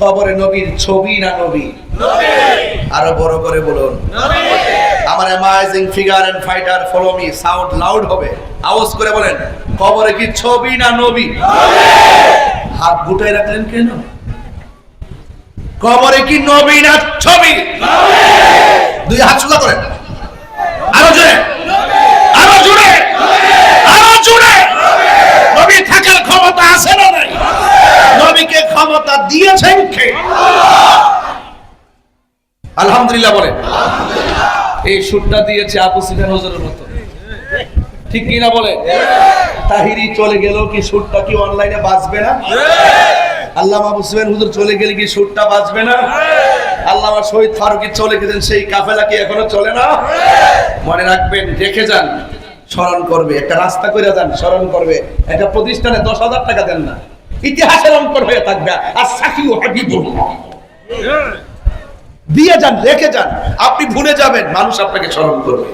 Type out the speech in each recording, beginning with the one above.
কবরে নবীর ছবি না নবী? আরো বড় করে বলুন। আমার amazing figure and fighter follow me, sound loud হবে, আওয়াজ করে বলেন, কবরে কি ছবি না নবী? হাত গুটাই রাখলেন কেন? কবরে কি নবী না ছবি? দুই হাত সোজা করেন, আরো জোরে, আরো জোরে, আরো জোরে। নবী থাকার ক্ষমতা আছে না নাই? নবীকে ক্ষমতা দিয়েছেন কে? আলহামদুলিল্লাহ বলেন। এই সুরটা দিয়েছে আবু সুফিয়ান হুজুরের মতো, ঠিক কি না বলেন? তাহিরি চলে গেল কি সুরটা কি অনলাইনে বাজবে না? আল্লামা আবু সুফিয়ান হুজুর চলে গেলে কি সুরটা বাজবে না? আল্লামা শহীদ ফারুকী চলে গেলেন, সেই কাফেলা কি এখনো চলে না? মনে রাখবেন, রেখে যান, স্মরণ করবে। একটা রাস্তা করে যান, স্মরণ করবে। একটা প্রতিষ্ঠানে 10,000 টাকা দেন না, ইতিহাসের অঙ্কন হয়ে থাকবে। আর সাকিউ হাবিবুল্লাহ দিয়ে যান, রেখে যান। আপনি ভুলে যাবেন, মানুষ আপনাকে স্মরণ করবে।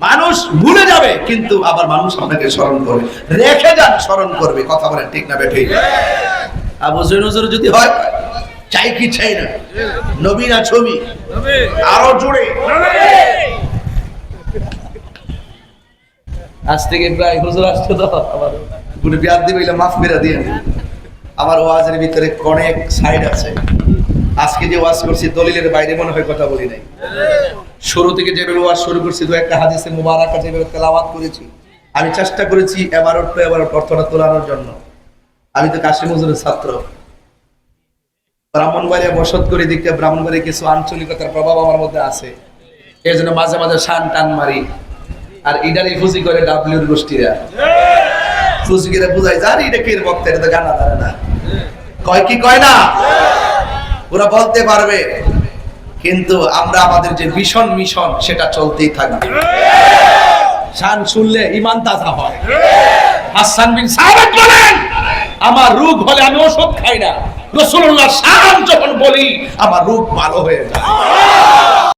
মানুষ ভুলে যাবে, কিন্তু আবার মানুষ আপনাকে স্মরণ করবে। রেখে যান, স্মরণ করবে। কথা বলেন ঠিক না বেঠিক? আবু সুফিয়ান হুজুর যদি হয়, চাই কি চাই না? নবী না ছবি? আরো জোরে। আজ থেকে প্রায় হুজুর আসছে তো, আমার গুনে বিয়াদ দিবে, মাফ করে দিয়ে। আমার ওয়াজের ভিতরে অনেক সাইড আছে। আজকে যে ওয়াজ করছি দলিলের বাইরে মনে হয় কথা বলি নাই। শুরু থেকে যেভাবে ওয়াজ শুরু করছি, দু একটা হাদিসে মুবারাকা যেভাবে তেলাওয়াত করেছি, আমি চেষ্টা করেছি এবার অর্থটা তোলানোর জন্য। আমি তো কাশিম হুজুরের ছাত্র, ব্রাহ্মণবাড়িয়া বসত করে দিকে ব্রাহ্মণবাড়িয়া কিছু আঞ্চলিকতার প্রভাব আমার মধ্যে আছে। এই জন্য মাঝে মাঝে শান টান মারি। আর ইডারি ফুজি করে ডাব্লিউর গোষ্ঠীরা ফুজিকে বুঝাই যার এটা কে বক্তা, এটা তো গানা ধরে না, কয় কি কয় না, ওরা বলতে পারবে, কিন্তু আমরা আমাদের যে ভীষণ মিশন সেটা চলতেই থাকবে। শান শুনলে ঈমান তাজা হয়। হাসান বিন সাবিত বলেন, আমার রোগ হলে আমি ওষুধ খাই না, রাসূলুল্লাহ শান যখন বলি আমার রোগ ভালো হয়ে যায়।